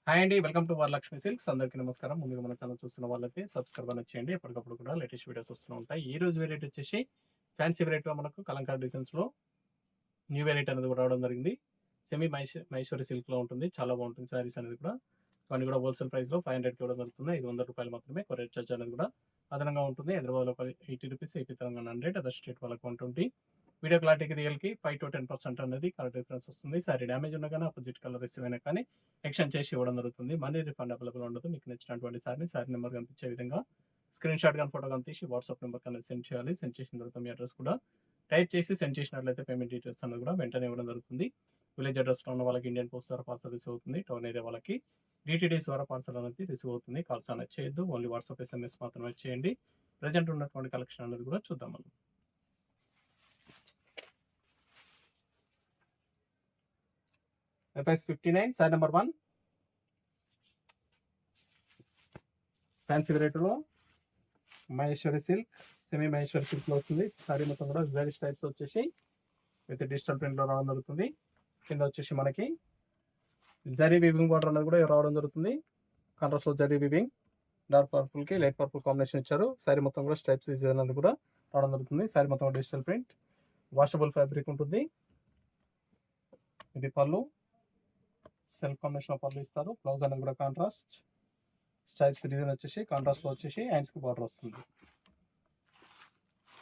Hi అండి. Welcome to Varalakshmi silks. అందరికీ నమస్కారం. ముందుగా మన ఛానల్ చూస్తున్న వాళ్ళైతే సబ్స్క్రైబ్ అనేది చేయండి. ఎప్పటికప్పుడు కూడా లేటెస్ట్ వీడియోస్ వస్తూ ఉంటాయి. ఈ రోజు వెరైటీ వచ్చేసి ఫ్యాన్సీ వెరైటీలో మనకు కలంకారీ డిజైన్స్‌లో న్యూ వెరైటీ అనేది కూడా రావడం జరిగింది. సెమీ మహేశ్వరి సిల్క్‌లో ఉంటుంది. చాలా బాగుంటుంది శారీస్ అనేది కూడా. ఇవన్నీ కూడా హోల్‌సేల్ ప్రైస్‌లో 500కి ఇవ్వడం జరుగుతుంది. రూ. 500 మాత్రమే. కొరియర్ చార్జ్ అనేది కూడా అదనంగా ఉంటుంది. హైదరాబాద్‌లో రూ. 80, ఏపీ తెలంగాణ 100, అదర్ స్టేట్ వాళ్ళకి 120. వీడియో క్లారిటీకి రియల్‌కి 5-10% అనేది కలర్ డిఫరెన్స్ వస్తుంది. సారీ డ్యామేజ్ ఉన్నా కానీ ఆపోజిట్ కలర్ రిసీవ్ అయినా కానీ ఎక్స్చేంజ్ చేసి ఇవ్వడం జరుగుతుంది. మనీ రిఫండ్ అవైలబుల్ ఉండదు. మీకు నచ్చినటువంటి సారీ నెంబర్ కనిపించే విధంగా స్క్రీన్ షాట్ కానీ ఫోటో కానీ తీసి వాట్సాప్ నెంబర్ అనేది సెండ్ చేయాలి. సెండ్ చేసిన తర్వాత మీ అడ్రస్ కూడా టైప్ చేసి సెండ్ చేసినట్లయితే పేమెంట్ డీటెయిల్స్ అనేది కూడా వెంటనే ఇవ్వడం జరుగుతుంది. విలేజ్ అడ్రస్లో ఉన్న వాళ్ళకి ఇండియన్ పోస్ట్ ద్వారా పార్సల్ రిసీవ్ అవుతుంది. టౌన్ ఏరియా వాళ్ళకి డిటీడీస్ ద్వారా పార్సల్ అనేది రిసీవ్ అవుతుంది. కాల్స్ అనేది చేయొద్దు. ఓన్లీ వాట్సాప్ ఎస్ఎంఎస్ మాత్రమే చేయండి. ప్రజెంట్ ఉన్నటువంటి కలెక్షన్ అనేది కూడా చూద్దాం మనం. FS 59 సారీ నెంబర్ 1 ఫ్యాన్సీ వెరైటీలో మహేశ్వరి సిల్క్, సెమీ మహేశ్వరి సిల్క్లో వస్తుంది. సారీ మొత్తం కూడా వేరియస్ టైప్స్ వచ్చేసి విత్ డిజిటల్ ప్రింట్లో రావడం జరుగుతుంది. కింద వచ్చేసి మనకి జరీ వీవింగ్ బార్డర్ అనేది కూడా రావడం జరుగుతుంది. కాంట్రాస్ట్లో జరీ వీవింగ్, డార్క్ పర్పుల్కి లైట్ పర్పుల్ కాంబినేషన్ ఇచ్చారు. సారీ మొత్తం కూడా స్ట్రైప్స్ డిజైన్ అనేది కూడా రావడం జరుగుతుంది. సారీ మొత్తం డిజిటల్ ప్రింట్, వాషబుల్ ఫ్యాబ్రిక్ ఉంటుంది. ఇది పళ్ళు, సెల్ఫ్ కాంబినేషన్ పళ్ళు ఇస్తారు. బ్లౌజ్ అనేది కూడా కాంట్రాస్ట్ స్ట్రైప్స్ డిజైన్ వచ్చేసి కాంట్రాస్ట్లో వచ్చేసి హ్యాండ్స్కి బార్డర్ వస్తుంది.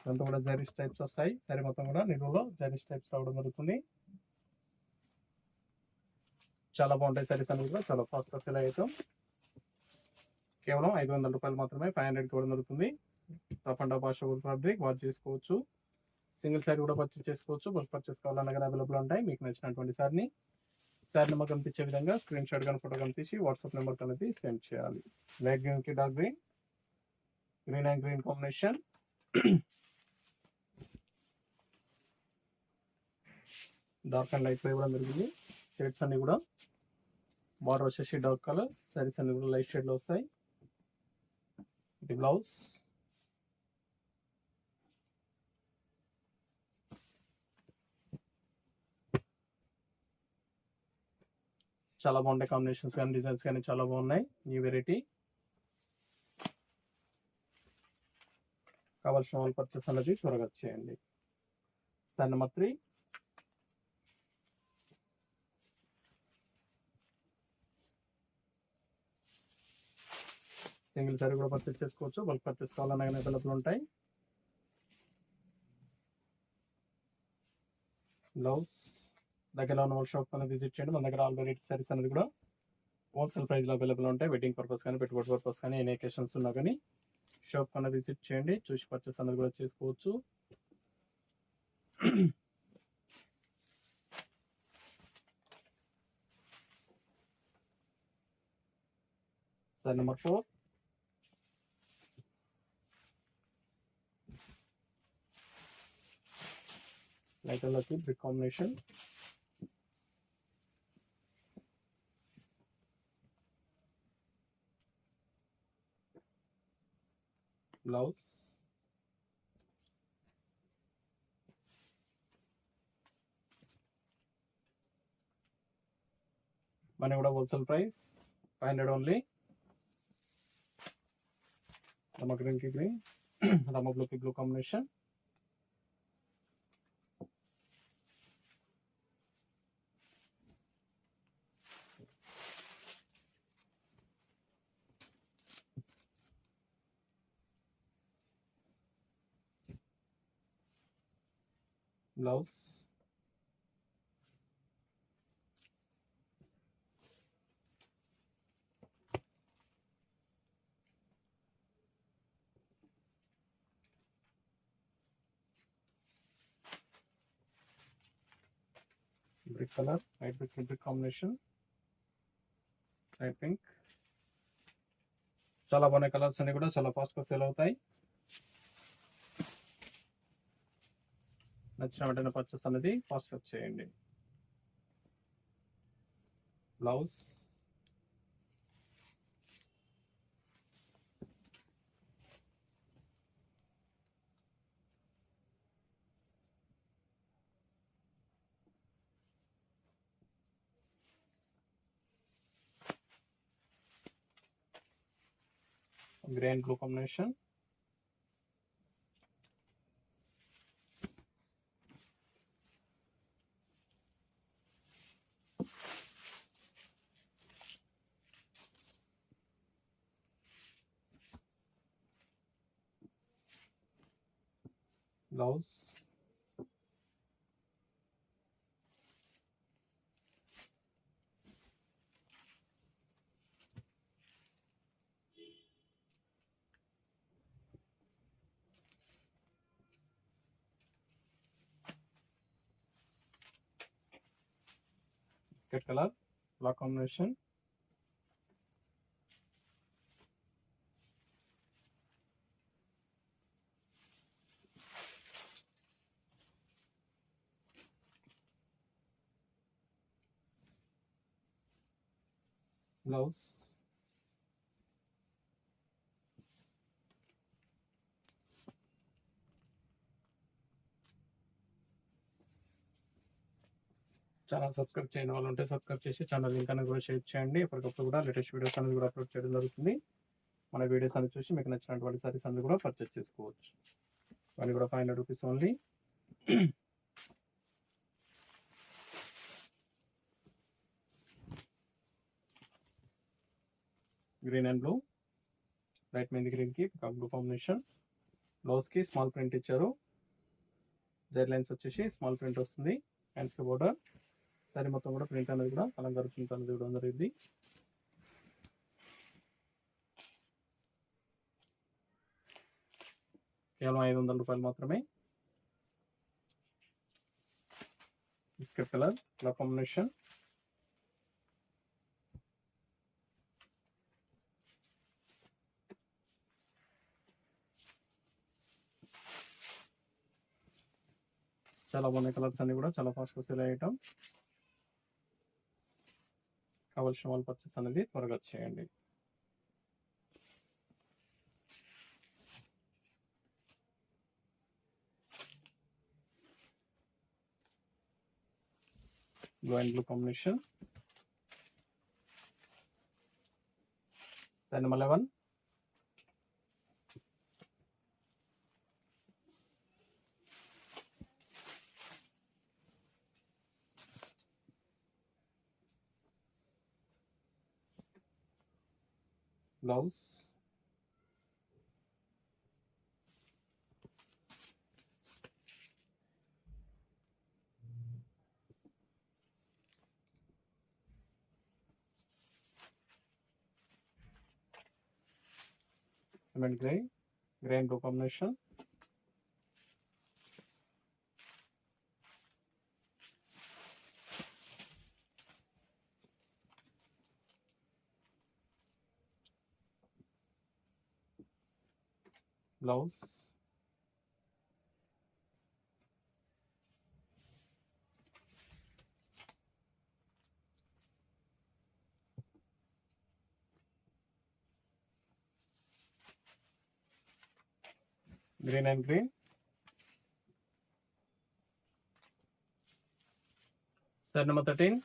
ఇదంతా కూడా జరీ స్ట్రైప్స్ వస్తాయి. సారీ మొత్తం కూడా నిలువలో జరీ స్ట్రైప్స్ రావడం జరుగుతుంది. చాలా బాగుంటాయి సారీస్ అనేది కూడా చాలా ఫాస్ట్గా సెల్ అవుతాం. కేవలం రూ. 500 మాత్రమే 500కి ఇవ్వడం జరుగుతుంది. Rough and tough washable fabric wash చేసుకోవచ్చు. సింగిల్ సారీ కూడా పర్చేస్ చేసుకోవచ్చు. బల్క్ పర్చేస్ కావాలన్నా కానీ అవైలబుల్ ఉంటాయి. మీకు నచ్చినటువంటి సారీ నెంబర్ కనిపించే విధంగా స్క్రీన్ షాట్ కానీ ఫోటో కానీ తీసి వాట్సాప్ నెంబర్ అనేది సెండ్ చేయాలి. లైట్ గ్రీన్కి dark green, green and green combination, dark and light ఇవ్వడం జరిగింది. షేడ్స్ అన్ని కూడా బార్డర్ వచ్చేసి డార్క్ కలర్, సారీస్ అన్ని కూడా లైట్ షేడ్లో వస్తాయి. ఇది బ్లౌజ్, చాలా బాగుంటాయి. కాంబినేషన్స్ కానీ డిజైన్స్ కానీ చాలా బాగున్నాయి. న్యూ వెరైటీ కావాల్సిన వాళ్ళు పర్చేస్ అనేది త్వరగా చేయండి. సారీ నెంబర్ 3 సింగిల్ సారీ కూడా పర్చేస్ చేసుకోవచ్చు. బల్క్ పర్చేస్ కావాలన్నా కానీ అవైలబుల్ ఉంటాయి. బ్లౌజ్ దగ్గరలో ఉన్న వాళ్ళ షాప్ అనేది విజిట్ చేయండి. మన దగ్గర ఆల్ వెరైటీ సారీస్ అనేది కూడా హోల్సేల్ ప్రైస్లో అవైలబుల్ ఉంటాయి. వెడ్డింగ్ పర్పస్ కానీ పెట్టుబడి పర్పస్ కానీ ఎనీ అకేషన్స్ ఉన్నా కానీ షాప్ అనేది విజిట్ చేయండి. చూసి పర్చేస్ అనేది కూడా చేసుకోవచ్చు. సారీ నెంబర్ 4 లైట్ కలర్కి బ్రిక్ కాంబినేషన్, బ్లౌజ్, మన కూడా హోల్సేల్ ప్రైస్ 500 ఓన్లీ. రమ గ్రీన్కి గ్రీన్, రమ బ్లూకి blue combination, blouse, brick colour, light brick combination, light pink. చాలా బాగున్నాయి. కలర్స్ అన్ని కూడా చాలా ఫాస్ట్గా సేల్ అవుతాయి. నచ్చిన వెంటనే పర్చేస్ అనేది ఫాస్ట్గా చేయండి. Blouse, grey and blue combination. Blouse biscuit colour black combination. Blouse channel subscribe చేయని వాళ్ళు ఉంటే సబ్స్క్రైబ్ చేసి ఛానల్ లింక్ అనేది కూడా షేర్ చేయండి. ఎప్పటికప్పుడు కూడా లేటెస్ట్ వీడియోస్ అనేది కూడా అప్లోడ్ చేయడం జరుగుతుంది. మన వీడియోస్ అనేది చూసి మీకు నచ్చినటువంటి సారీస్ అనేది కూడా పర్చేస్ చేసుకోవచ్చు. అవి కూడా 500 rupees only. Green and blue, light mehndi green కి బ్లూ కాంబినేషన్. బ్లౌజ్ కి స్మాల్ ప్రింట్ ఇచ్చారు. జైడ్ లైన్స్ వచ్చేసి స్మాల్ ప్రింట్ వస్తుంది. హ్యాండ్స్ కి బోర్డర్. సారీ మొత్తం కూడా ప్రింట్ అనేది కూడా కలంకారీ ప్రింట్ అనేది కూడా జరిగింది. కేవలం 500 రూపాయలు మాత్రమే. Biscuit colour black combination. చాలా బాగున్నాయి కలర్స్ అన్ని కూడా చాలా ఫాస్ట్గా సేల్ అయ్యటం. కావాల్సిన వాళ్ళు పర్చేస్ అనేది త్వరగా చేయండి. Blue and blue combination. Size number 11. Blouse cement grey, grey and blue combination. Blouse green and green. Size number 13.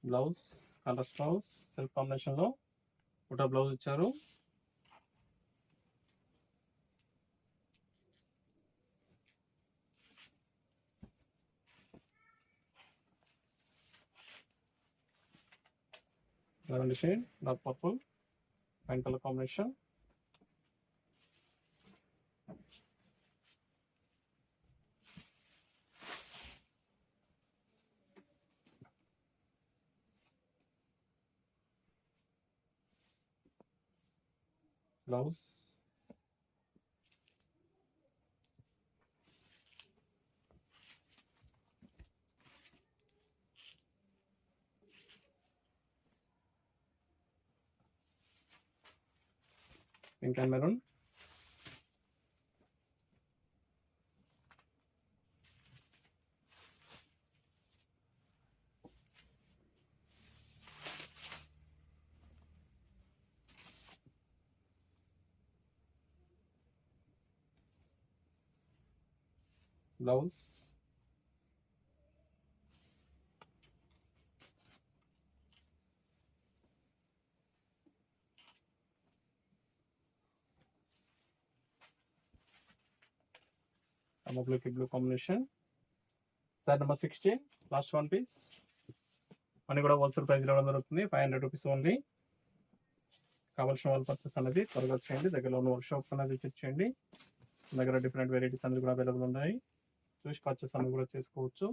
Blouse colour blouse self combination లో బుటా బ్లౌజ్ ఇచ్చారు. Lavender shade dark purple wine colour combination. Blouse pink and maroon. Blouse, blue combination. Sir number 16 last one piece. అన్ని కూడా wholesale price ఇవ్వడం జరుగుతుంది. 500 rupees only. కావాల్సిన వాళ్ళు purchase అనేది త్వరగా వచ్చేయండి. దగ్గరలో ఉన్న వర్క్ షాప్ అనేది విజిట్ చేయండి. దగ్గర డిఫరెంట్ వెరైటీస్ అనేది కూడా అవైలబుల్ ఉన్నాయి. చూసి పర్చేస్ అనేది కూడా చేసుకోవచ్చు.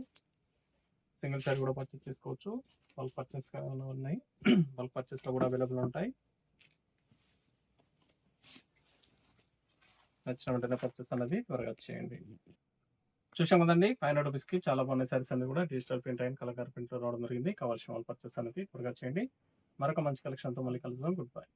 సింగిల్ సైడ్ కూడా పర్చేస్ చేసుకోవచ్చు. బల్క్ పర్చేస్ ఉన్నాయి. బల్క్ పర్చేస్లో కూడా అవైలబుల్ ఉంటాయి. నచ్చిన వెంటనే పర్చేస్ అనేది త్వరగా చేయండి. చూసాం కదండి, 500 రూపీస్కి చాలా బాగున్నాయి సారీస్ అన్ని కూడా digital print and colour print రావడం జరిగింది. కావాల్సిన వాళ్ళు పర్చేస్ అనేది త్వరగా చేయండి. మరొక మంచి కలెక్షన్తో మళ్ళీ కలుద్దాం. Good bye.